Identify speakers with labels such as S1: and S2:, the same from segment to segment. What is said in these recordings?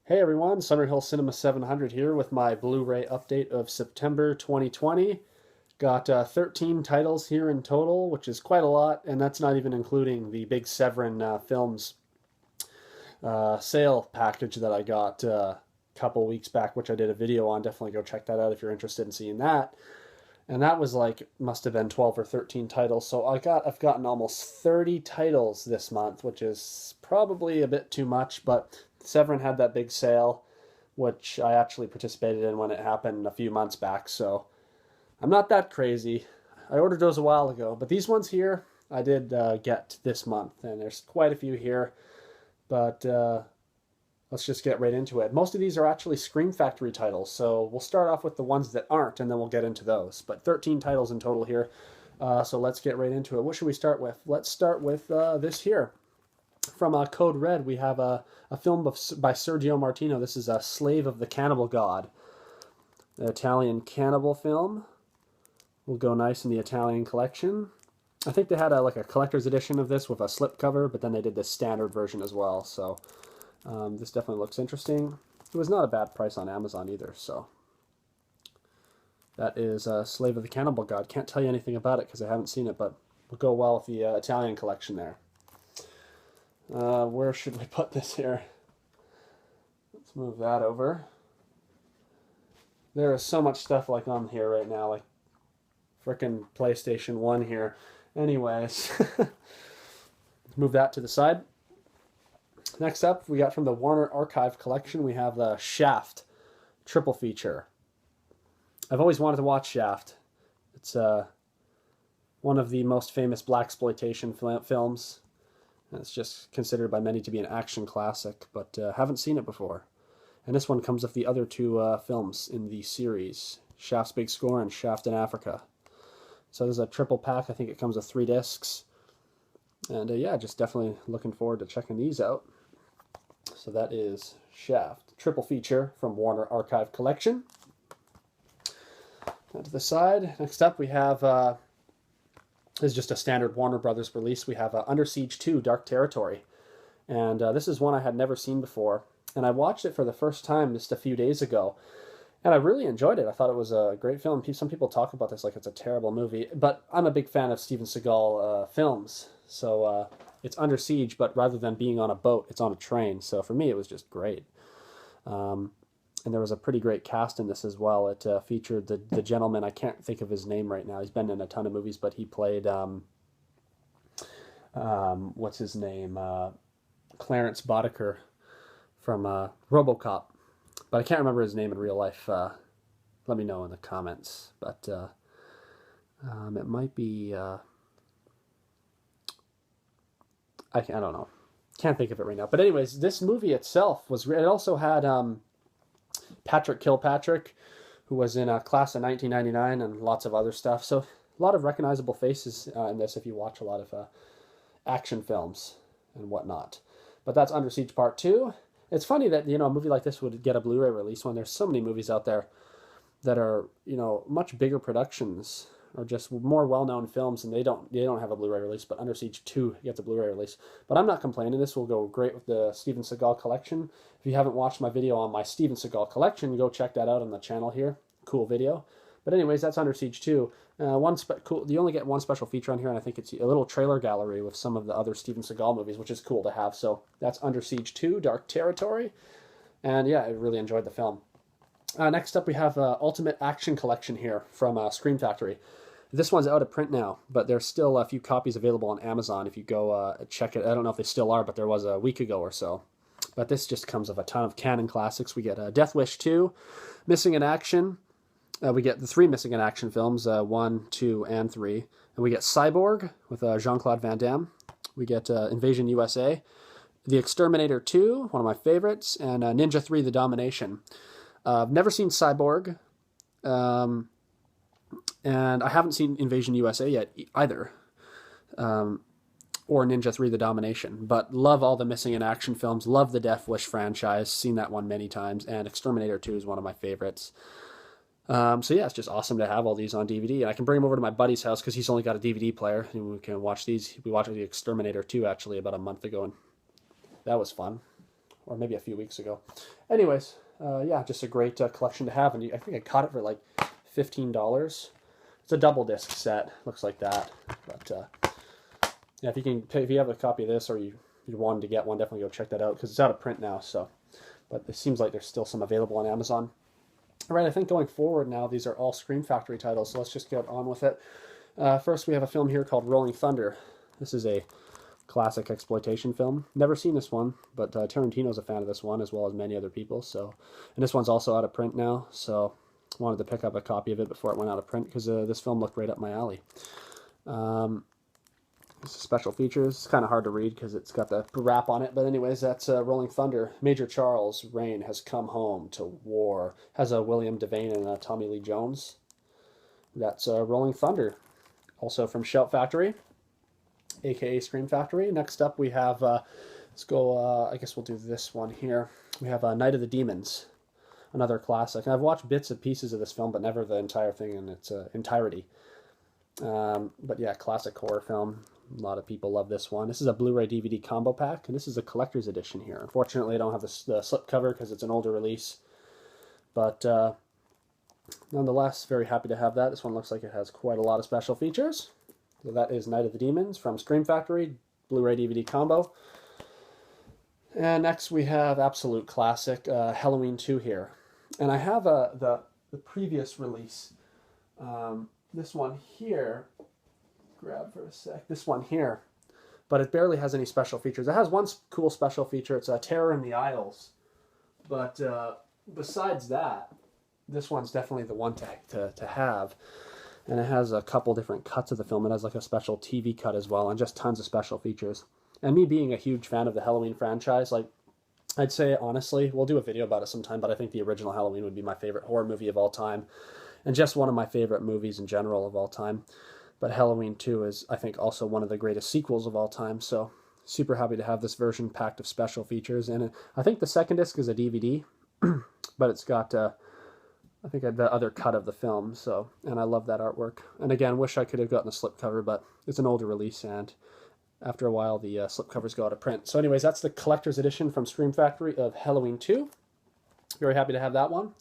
S1: Hey everyone, Summerhill Cinema 700 here with my Blu-ray update of September 2020. Got 13 titles here in total, which is quite a lot, and that's not even including the big Severin Films sale package that I got a couple weeks back, which I did a video on. Definitely go check that out if you're interested in seeing that. And that was like, must have been 12 or 13 titles. So I've gotten almost 30 titles this month, which is probably a bit too much, but Severin had that big sale, which I actually participated in when it happened a few months back. So I'm not that crazy. I ordered those a while ago, but these ones here I did get this month, and there's quite a few here. But let's just get right into it. Most of these are actually Scream Factory titles, so we'll start off with the ones that aren't, and then we'll get into those. But 13 titles in total here, so let's get right into it. What should we start with? Let's start with this here. From Code Red, we have a film by Sergio Martino. This is a Slave of the Cannibal God, an Italian cannibal film. Will go nice in the Italian collection. I think they had like a collector's edition of this with a slipcover, but then they did this standard version as well. So this definitely looks interesting. It was not a bad price on Amazon either. So that is Slave of the Cannibal God. Can't tell you anything about it because I haven't seen it, but will go well with the Italian collection there. Where should we put this here? Let's move that over. There is so much stuff like on here right now, like frickin' PlayStation 1 here. Anyways, move that to the side. Next up, we got from the Warner Archive collection, we have the Shaft triple feature. I've always wanted to watch Shaft. It's one of the most famous blaxploitation films. It's just considered by many to be an action classic, but haven't seen it before. And this one comes with the other two films in the series, Shaft's Big Score and Shaft in Africa. So there's a triple pack. I think it comes with 3 discs. And yeah, just definitely looking forward to checking these out. So that is Shaft, triple feature from Warner Archive Collection. And to the side, next up we have... This is just a standard Warner Brothers release. We have Under Siege 2, Dark Territory. And this is one I had never seen before. And I watched it for the first time just a few days ago. And I really enjoyed it. I thought it was a great film. Some people talk about this like it's a terrible movie. But I'm a big fan of Steven Seagal films. So it's Under Siege, but rather than being on a boat, it's on a train. So for me, it was just great. And there was a pretty great cast in this as well. It featured the gentleman, I can't think of his name right now. He's been in a ton of movies, but he played, what's his name? Clarence Boddicker from RoboCop. But I can't remember his name in real life. Let me know in the comments. But it might be... I don't know. Can't think of it right now. But anyways, this movie itself was... It also had... Patrick Kilpatrick, who was in Class of 1999 and lots of other stuff. So a lot of recognizable faces in this if you watch a lot of action films and whatnot. But that's Under Siege Part 2. It's funny that, a movie like this would get a Blu-ray release when there's so many movies out there that are, much bigger productions or just more well-known films, and they don't have a Blu-ray release, but Under Siege 2 gets a Blu-ray release. But I'm not complaining. This will go great with the Steven Seagal collection. If you haven't watched my video on my Steven Seagal collection, go check that out on the channel here. Cool video. But anyways, that's Under Siege 2. You only get one special feature on here, and I think it's a little trailer gallery with some of the other Steven Seagal movies, which is cool to have. So that's Under Siege 2, Dark Territory. And yeah, I really enjoyed the film. Next up, we have Ultimate Action Collection here from Scream Factory. This one's out of print now, but there's still a few copies available on Amazon if you go check it. I don't know if they still are, but there was a week ago or so. But this just comes with a ton of canon classics. We get Death Wish 2, Missing in Action. We get the 3 Missing in Action films, 1, 2, and 3. And we get Cyborg with Jean-Claude Van Damme. We get Invasion USA, The Exterminator 2, one of my favorites, and Ninja 3, The Domination. I've never seen Cyborg, and I haven't seen Invasion USA yet either, or Ninja 3, The Domination, but love all the Missing in Action films, love the Death Wish franchise, seen that one many times, and Exterminator 2 is one of my favorites. So yeah, it's just awesome to have all these on DVD. And I can bring them over to my buddy's house because he's only got a DVD player, and we can watch these. We watched The Exterminator 2 actually about a month ago, and that was fun. or maybe a few weeks ago. Anyways, yeah, just a great collection to have, and I think I caught it for like $15. It's a double disc set, looks like that. But yeah, if you have a copy of this, or you wanted to get one, definitely go check that out because it's out of print now. So, but it seems like there's still some available on Amazon. All right, I think going forward now, these are all Scream Factory titles, so let's just get on with it. First, we have a film here called Rolling Thunder. This is a classic exploitation film. Never seen this one, but Tarantino's a fan of this one, as well as many other people. So, and this one's also out of print now, so wanted to pick up a copy of it before it went out of print, because this film looked right up my alley. Special features. It's kind of hard to read because it's got the wrap on it, but anyways, that's Rolling Thunder. Major Charles Rain has come home to war. Has a William Devane and Tommy Lee Jones. That's Rolling Thunder. Also from Shout Factory, aka Scream Factory. Next up we have, let's go, I guess we'll do this one here. We have Night of the Demons, another classic. And I've watched bits and pieces of this film, but never the entire thing in its entirety. But yeah, classic horror film. A lot of people love this one. This is a Blu-ray DVD combo pack, and this is a collector's edition here. Unfortunately, I don't have the slipcover because it's an older release. But nonetheless, very happy to have that. This one looks like it has quite a lot of special features. So that is Night of the Demons from Scream Factory, Blu-ray DVD combo. And next we have absolute classic Halloween 2 here. And I have the previous release. This one here, grab for a sec, this one here, but it barely has any special features. It has one cool special feature. It's Terror in the Isles. But besides that, this one's definitely the one to have. And it has a couple different cuts of the film. It has like a special TV cut as well, and just tons of special features. And me being a huge fan of the Halloween franchise, like, I'd say honestly, we'll do a video about it sometime, but I think the original Halloween would be my favorite horror movie of all time, and just one of my favorite movies in general of all time. But Halloween 2 is, I think, also one of the greatest sequels of all time, so super happy to have this version packed of special features. And I think the second disc is a DVD, but it's got, I think, the other cut of the film, so, and I love that artwork. And again, wish I could have gotten a slipcover, but it's an older release, and after a while, the slipcovers go out of print. So anyways, that's the collector's edition from Scream Factory of Halloween 2. Very happy to have that one.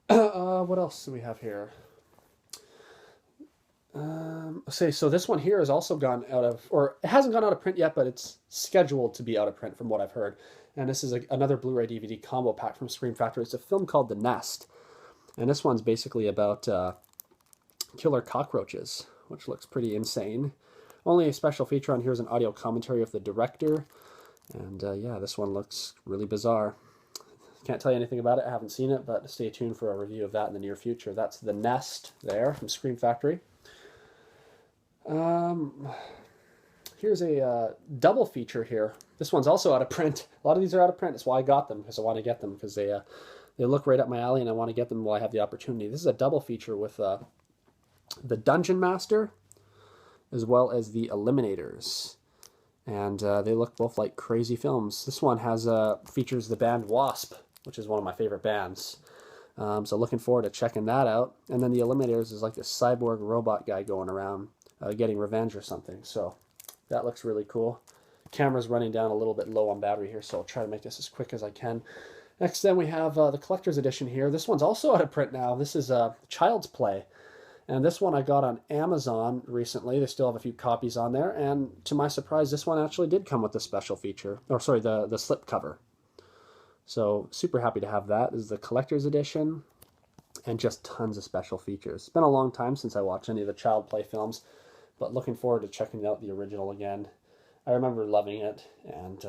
S1: What else do we have here? So this one here has also gone out of, or it hasn't gone out of print yet, but it's scheduled to be out of print from what I've heard. And this is another Blu-ray DVD combo pack from Scream Factory. It's a film called The Nest. And this one's basically about killer cockroaches, which looks pretty insane. Only a special feature on here is an audio commentary of the director. And yeah, this one looks really bizarre. Can't tell you anything about it. I haven't seen it, but stay tuned for a review of that in the near future. That's The Nest there from Scream Factory. Here's a double feature here. This one's also out of print. A lot of these are out of print. That's why I got them, because I want to get them, because they look right up my alley, and I want to get them while I have the opportunity. This is a double feature with the Dungeon Master, as well as the Eliminators. And they look both like crazy films. This one has features the band Wasp, which is one of my favorite bands. So looking forward to checking that out. And then the Eliminators is like this cyborg robot guy going around getting revenge or something. So that looks really cool. Camera's running down a little bit low on battery here, so I'll try to make this as quick as I can. Next, then we have the collector's edition here. This one's also out of print now. This is Child's Play. And this one I got on Amazon recently. They still have a few copies on there. And to my surprise, this one actually did come with the special feature. Or sorry, the slip cover. So super happy to have that. This is the collector's edition. And just tons of special features. It's been a long time since I watched any of the Child Play films. But looking forward to checking out the original again. I remember loving it. And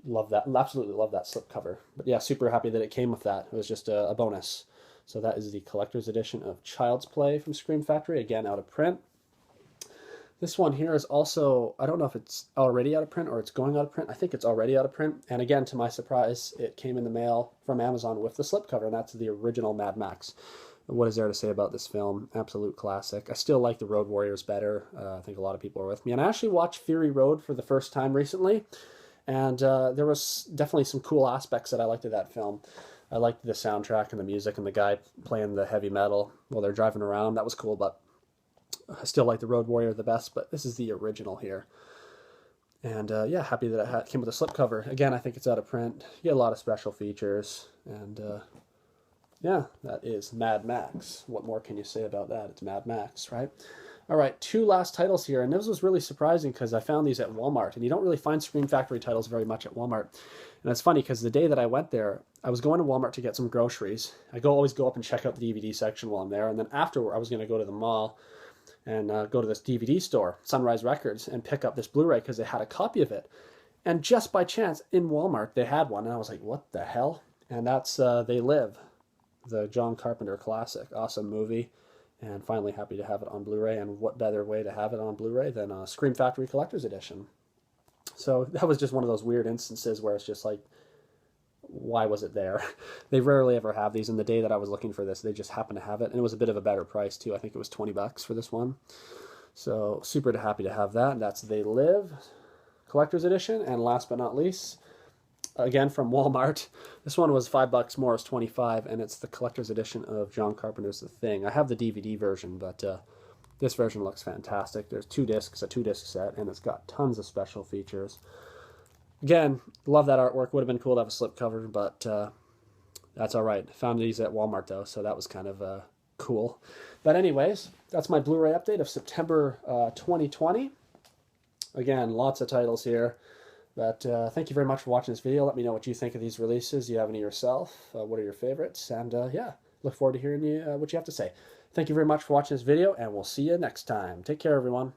S1: love that. Absolutely love that slipcover. But yeah, super happy that it came with that. It was just a bonus. So that is the collector's edition of Child's Play from Scream Factory, again out of print. This one here is also, I don't know if it's already out of print or it's going out of print. I think it's already out of print. And again, to my surprise, it came in the mail from Amazon with the slipcover, and that's the original Mad Max. What is there to say about this film? Absolute classic. I still like The Road Warriors better. I think a lot of people are with me. And I actually watched Fury Road for the first time recently, and there was definitely some cool aspects that I liked of that film. I liked the soundtrack and the music and the guy playing the heavy metal while they're driving around. That was cool, but I still like The Road Warrior the best, but this is the original here. And yeah, happy that it came with a slipcover. Again, I think it's out of print. You get a lot of special features. And yeah, that is Mad Max. What more can you say about that? It's Mad Max, right? All right, two last titles here. And this was really surprising because I found these at Walmart. And you don't really find Scream Factory titles very much at Walmart. And it's funny because the day that I went there, I was going to Walmart to get some groceries. I always go up and check out the DVD section while I'm there. And then afterward, I was going to go to the mall and go to this DVD store, Sunrise Records, and pick up this Blu-ray because they had a copy of it. And just by chance, in Walmart, they had one. And I was like, what the hell? And that's They Live, the John Carpenter classic. Awesome movie. And finally happy to have it on Blu-ray. And what better way to have it on Blu-ray than Scream Factory Collector's Edition. So that was just one of those weird instances where it's just like, why was it there? They rarely ever have these. And the day that I was looking for this, they just happened to have it. And it was a bit of a better price too. I think it was $20 for this one. So super happy to have that. And that's They Live Collector's Edition. And last but not least, again from Walmart, this one was $5 more, it's 25, and it's the Collector's Edition of John Carpenter's The Thing. I have the DVD version, but this version looks fantastic. There's 2 discs, a 2-disc set, and it's got tons of special features. Again, love that artwork. Would have been cool to have a slipcover, but that's all right. Found these at Walmart, though, so that was kind of cool. But anyways, that's my Blu-ray update of September 2020. Again, lots of titles here. But thank you very much for watching this video. Let me know what you think of these releases. Do you have any yourself? What are your favorites? And yeah, look forward to hearing what you have to say. Thank you very much for watching this video, and we'll see you next time. Take care, everyone.